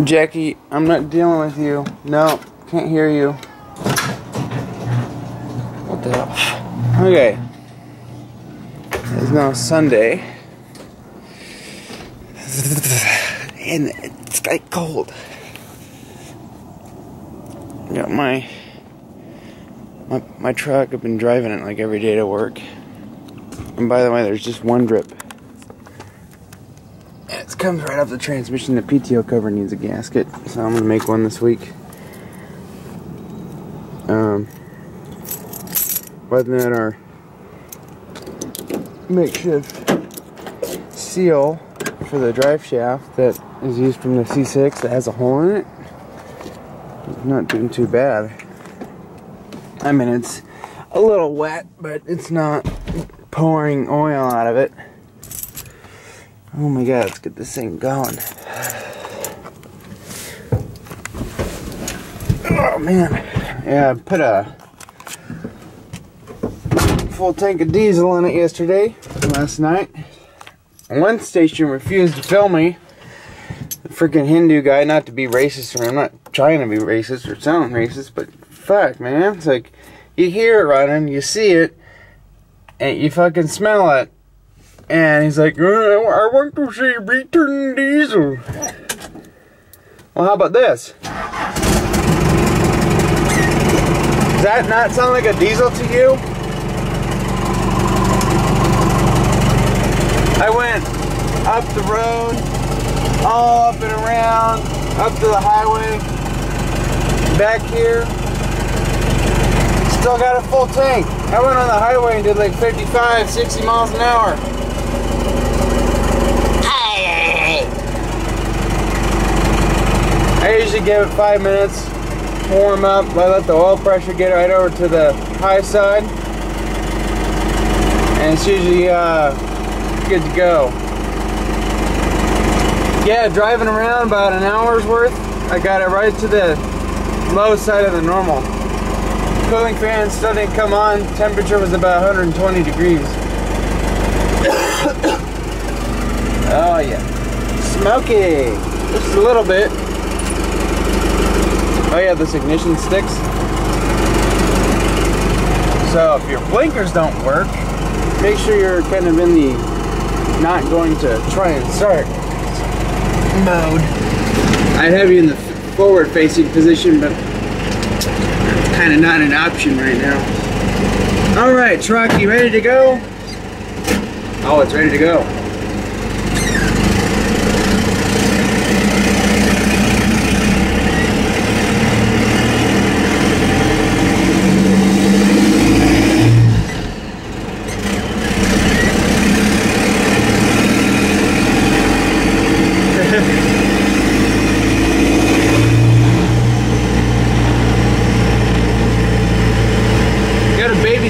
Jackie, I'm not dealing with you. No, can't hear you. What the hell? Okay. It's now Sunday. And it's like cold. Got my truck. I've been driving it like every day to work. And by the way, there's just one drip. And it comes right off the transmission. The PTO cover needs a gasket, so I'm gonna make one this week. Other than that, our makeshift seal for the drive shaft that is used from the C6 that has a hole in it, it's not doing too bad. I mean, it's a little wet, but it's not pouring oil out of it. Oh my god, let's get this thing going. Oh man. Yeah, I put a full tank of diesel in it last night. One station refused to fill me. The freaking Hindu guy, not to be racist, or I'm not trying to be racist or sound racist, but fuck, man. It's like, you hear it running, you see it, and you fucking smell it. And he's like, I want to see return diesel. Well, how about this? Does that not sound like a diesel to you? I went up the road, all up and around, up to the highway, back here. Still got a full tank. I went on the highway and did like 55, 60 miles an hour. I usually give it 5 minutes, warm up, I let the oil pressure get right over to the high side, and it's usually good to go. Yeah, driving around about an hour's worth, I got it right to the low side of the normal. Cooling fan still didn't come on, temperature was about 120 degrees. Oh yeah, smoky, just a little bit. Oh yeah, this ignition sticks. So if your blinkers don't work, make sure you're kind of in the not going to try and start mode. I'd have you in the forward facing position, but it's kind of not an option right now. Alright, truck, you ready to go? Oh, it's ready to go.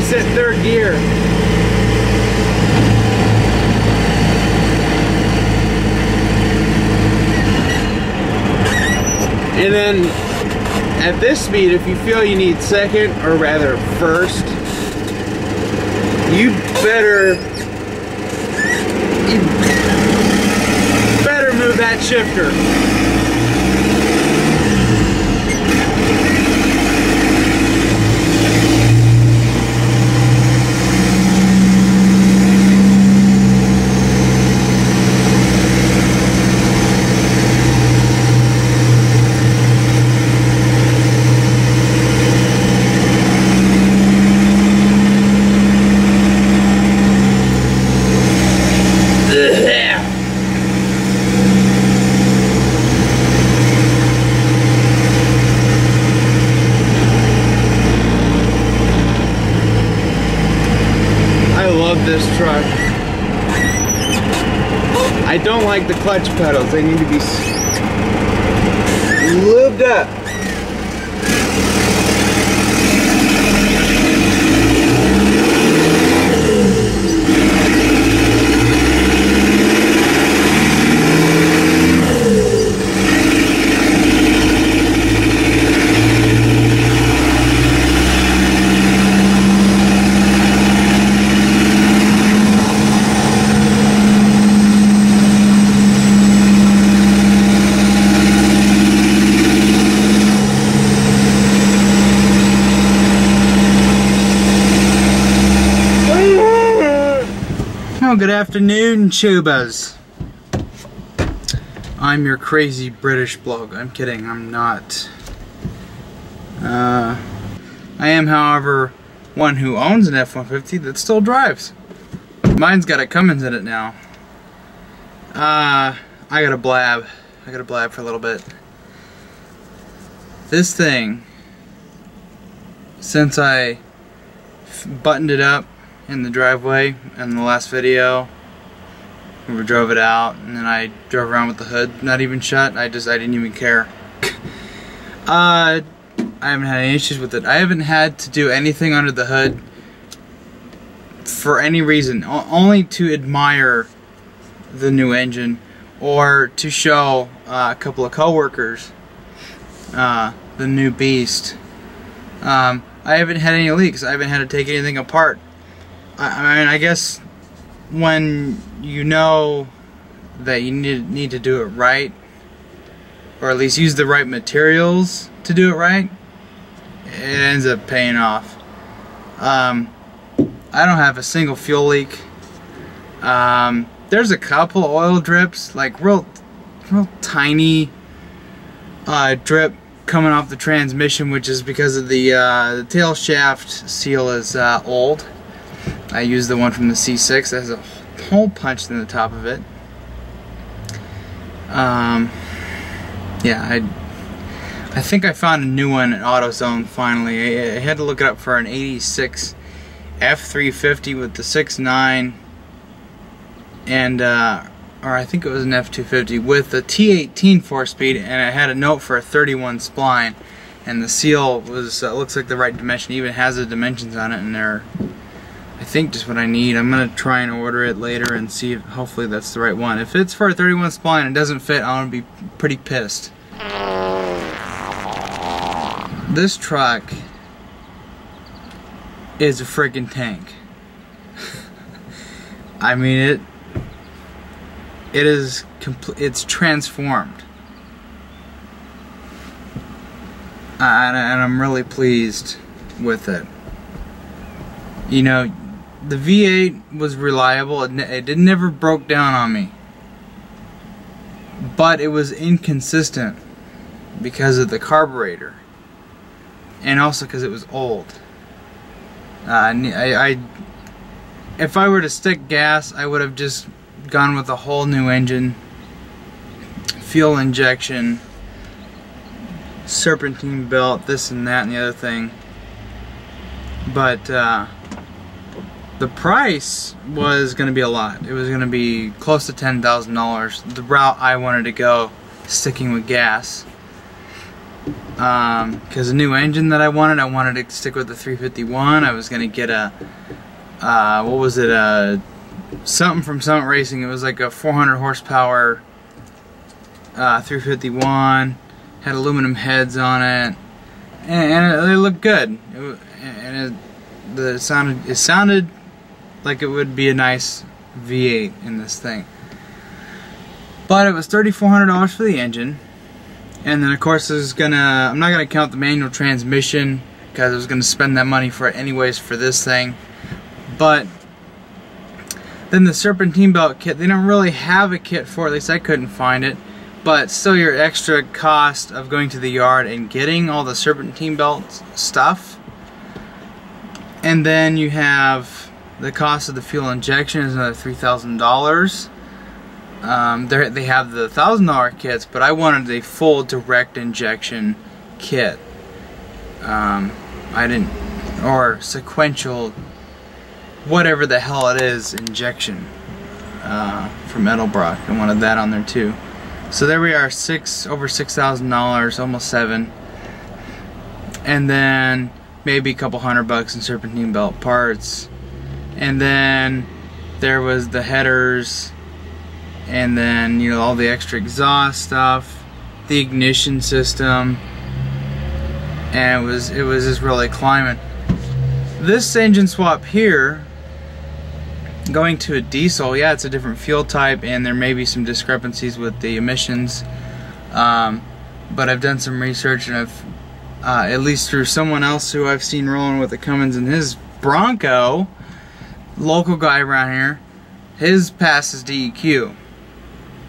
Set third gear. And then at this speed, if you feel you need second, or rather first, you better move that shifter. This truck. I don't like the clutch pedals. They need to be lubed up. good afternoon, Chubas. I'm your crazy British bloke. I'm kidding, I'm not. I am, however, one who owns an F-150 that still drives. Mine's got a Cummins in it now. I gotta blab. I gotta blab for a little bit. This thing, since I buttoned it up in the driveway in the last video, we drove it out, and then I drove around with the hood not even shut. I didn't even care. I haven't had any issues with it. I haven't had to do anything under the hood for any reason, only to admire the new engine or to show a couple of coworkers the new beast. I haven't had any leaks. I haven't had to take anything apart. I mean, I guess when you know that you need to do it right, or at least use the right materials to do it right, it ends up paying off. I don't have a single fuel leak. There's a couple oil drips, like real tiny drip coming off the transmission, which is because of the tail shaft seal is old. I use the one from the C6 that has a hole punched in the top of it. Yeah, I think I found a new one at AutoZone finally. I had to look it up for an 86 F350 with the 6.9 and or I think it was an F250 with the T18 4-speed, and it had a note for a 31 spline, and the seal was looks like the right dimension. It even has the dimensions on it, and they're, I think, just what I need. I'm gonna try and order it later and see if hopefully that's the right one. If it's for a 31 spline and it doesn't fit, I'm gonna be pretty pissed. This truck is a freaking tank. I mean, it's transformed, and I'm really pleased with it. You know, the V8 was reliable. It never broke down on me, but it was inconsistent because of the carburetor, and also because it was old. If I were to stick gas, I would have just gone with a whole new engine, fuel injection, serpentine belt, this and that and the other thing. But the price was going to be a lot. It was going to be close to $10,000. The route I wanted to go, sticking with gas, because the new engine that I wanted to stick with the 351. I was going to get a what was it, something from Summit Racing. It was like a 400 horsepower 351, had aluminum heads on it, and it looked good. It sounded like it would be a nice V8 in this thing. But it was $3,400 for the engine, and then of course I'm not gonna count the manual transmission because I was gonna spend that money for it anyways for this thing. But then the serpentine belt kit, they don't really have a kit for it, at least I couldn't find it. But still, your extra cost of going to the yard and getting all the serpentine belt stuff, and then you have the cost of the fuel injection is another $3,000. They have the $1,000 kits, but I wanted a full direct injection kit. I didn't, or sequential, whatever the hell it is, injection from Edelbrock. I wanted that on there too. So there we are, over $6,000, almost $7,000, and then maybe a couple $100 in serpentine belt parts, and then there was the headers, and then, you know, all the extra exhaust stuff, the ignition system, and it was just really climbing. This engine swap here, going to a diesel, yeah, it's a different fuel type, and there may be some discrepancies with the emissions, but I've done some research, and I've at least through someone else who I've seen rolling with the Cummins in his Bronco, local guy around here, His passes DEQ.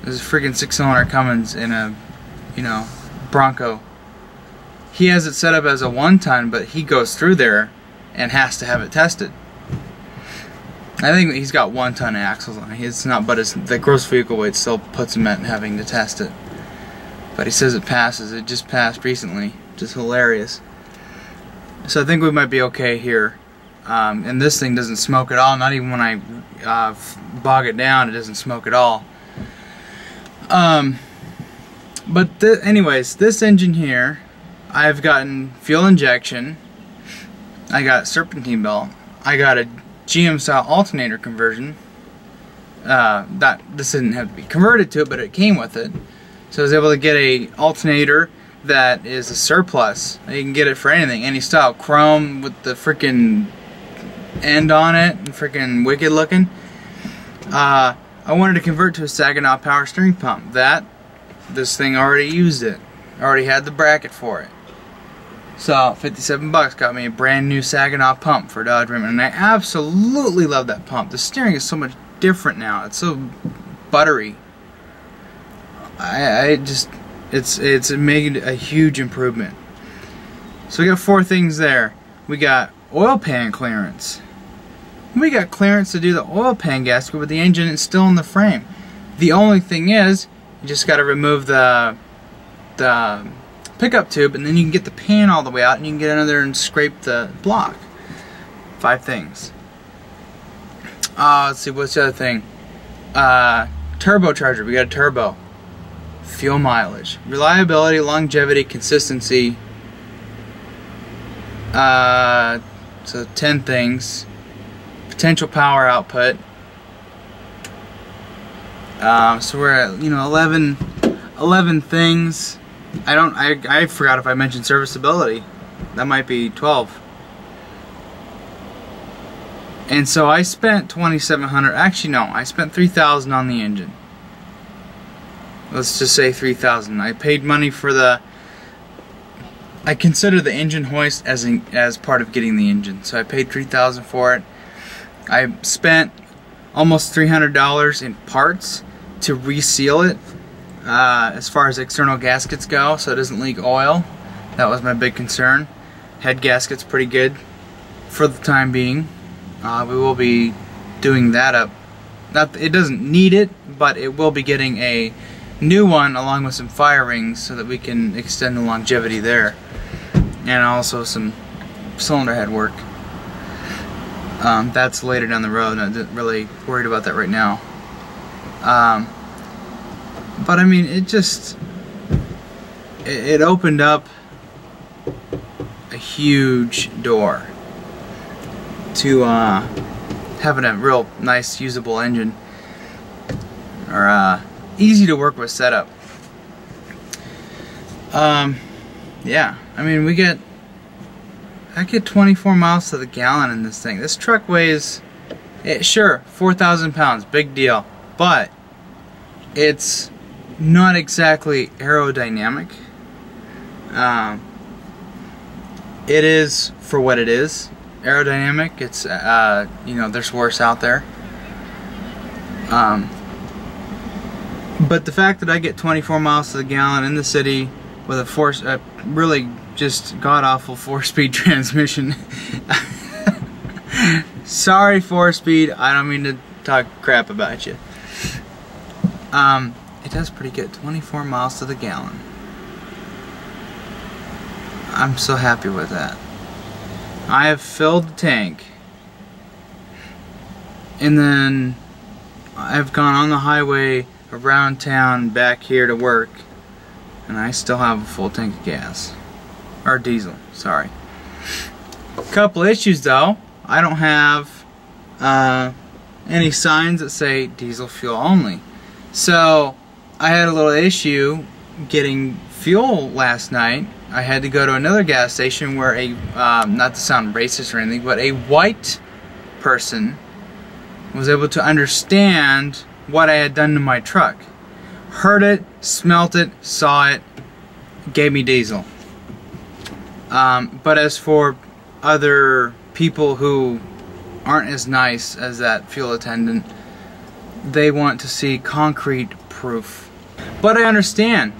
This is a freaking 6-cylinder Cummins in a, you know, Bronco. He has it set up as a 1-ton, but he goes through there and has to have it tested. I think he's got 1-ton axles on it. It's not, but the gross vehicle weight still puts him at having to test it. But he says it passes. It just passed recently, which is hilarious. So I think we might be okay here. And this thing doesn't smoke at all. Not even when I bog it down, it doesn't smoke at all. But anyways, this engine here, I've gotten fuel injection. I got serpentine belt. I got a GM style alternator conversion. This didn't have to be converted to it, but it came with it. So I was able to get a alternator that is a surplus. You can get it for anything, any style. Chrome with the freaking end on it, and freaking wicked looking. I wanted to convert to a Saginaw power steering pump. This thing already used it. Already had the bracket for it. So 57 bucks got me a brand new Saginaw pump for Dodge Ram, and I absolutely love that pump. The steering is so much different now. It's so buttery. It's made a huge improvement. So we got 4 things there. We got oil pan clearance. We got clearance to do the oil pan gasket, but the engine is still in the frame. The only thing is, you just got to remove the pickup tube, and then you can get the pan all the way out, and you can get under there and scrape the block. 5 things. Let's see, what's the other thing? Turbocharger. We got a turbo. Fuel mileage, reliability, longevity, consistency. So 10 things. Potential power output. So we're at, you know, 11 things. I forgot if I mentioned serviceability. That might be 12. And so I spent $2,700. Actually, no, I spent $3,000 on the engine. Let's just say $3,000. I paid money for the. I consider the engine hoist as part of getting the engine, so I paid $3,000 for it. I spent almost $300 in parts to reseal it, as far as external gaskets go, so it doesn't leak oil. That was my big concern. Head gasket's pretty good for the time being. We will be doing that up. It doesn't need it, but it will be getting a new one along with some fire rings so that we can extend the longevity there, and also some cylinder head work. That's later down the road. I'm not really worried about that right now. But I mean, it opened up a huge door to having a real nice usable engine, or easy to work with setup. Yeah, I mean, I get 24 miles to the gallon in this thing. This truck weighs, sure, 4,000 pounds, big deal, but it's not exactly aerodynamic. It is for what it is, aerodynamic. It's, you know, there's worse out there. But the fact that I get 24 miles to the gallon in the city with a really just god-awful 4-speed transmission. Sorry, 4-speed. I don't mean to talk crap about you. It does pretty good. 24 miles to the gallon. I'm so happy with that. I have filled the tank, and then I've gone on the highway around town back here to work, and I still have a full tank of gas. Or diesel, sorry. Couple issues though. I don't have any signs that say diesel fuel only. So I had a little issue getting fuel last night. I had to go to another gas station where not to sound racist or anything, but a white person was able to understand what I had done to my truck. Heard it, smelt it, saw it, gave me diesel. But as for other people who aren't as nice as that fuel attendant, they want to see concrete proof. But I understand.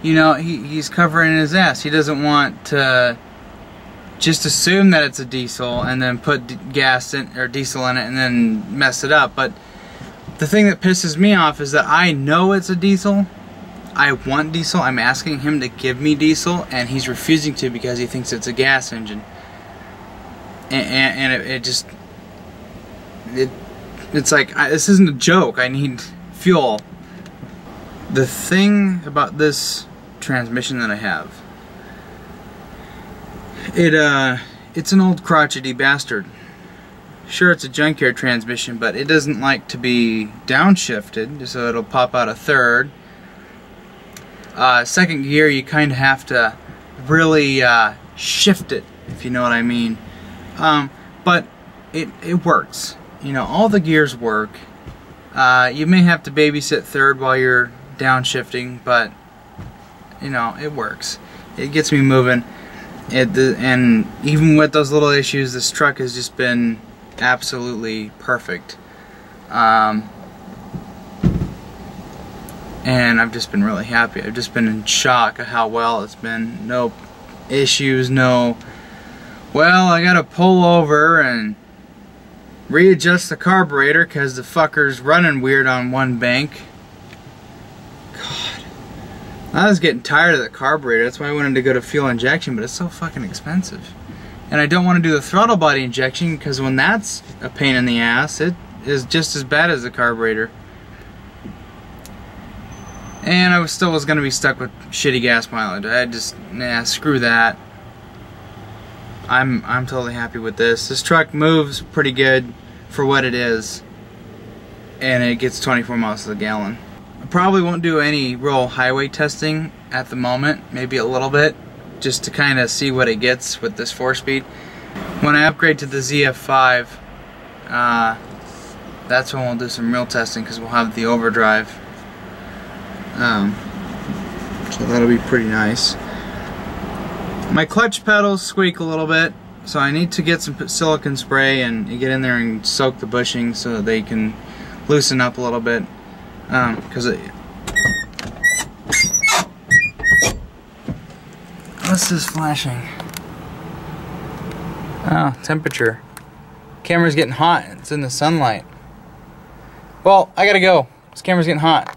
You know, he's covering his ass. He doesn't want to just assume that it's a diesel and then put gas in or diesel in it and then mess it up. But the thing that pisses me off is that I know it's a diesel. I want diesel. I'm asking him to give me diesel, and he's refusing to because he thinks it's a gas engine. And it's like, this isn't a joke. I need fuel. The thing about this transmission that I have, it's an old crotchety bastard. Sure, it's a junkyard transmission, but it doesn't like to be downshifted, so it'll pop out a third. Second gear, you kind of have to really shift it, if you know what I mean. But it works. You know, all the gears work. You may have to babysit third while you're downshifting, but you know, it works. It gets me moving. And even with those little issues, this truck has just been absolutely perfect. And I've just been really happy. I've just been in shock at how well it's been. No issues, no, well, I gotta pull over and readjust the carburetor because the fucker's running weird on one bank. God, I was getting tired of the carburetor. That's why I wanted to go to fuel injection, but it's so fucking expensive. And I don't want to do the throttle body injection because when that's a pain in the ass, it is just as bad as the carburetor. And I still was going to be stuck with shitty gas mileage. I just, nah, screw that. I'm totally happy with this. This truck moves pretty good for what it is, and it gets 24 miles to the gallon. I probably won't do any real highway testing at the moment, maybe a little bit, just to kind of see what it gets with this 4-speed. When I upgrade to the ZF5, that's when we'll do some real testing because we'll have the overdrive. So that'll be pretty nice. My clutch pedals squeak a little bit, so I need to get some silicone spray and get in there and soak the bushings so that they can loosen up a little bit. What's this flashing? Oh, temperature. Camera's getting hot. It's in the sunlight. Well, I gotta go. This camera's getting hot.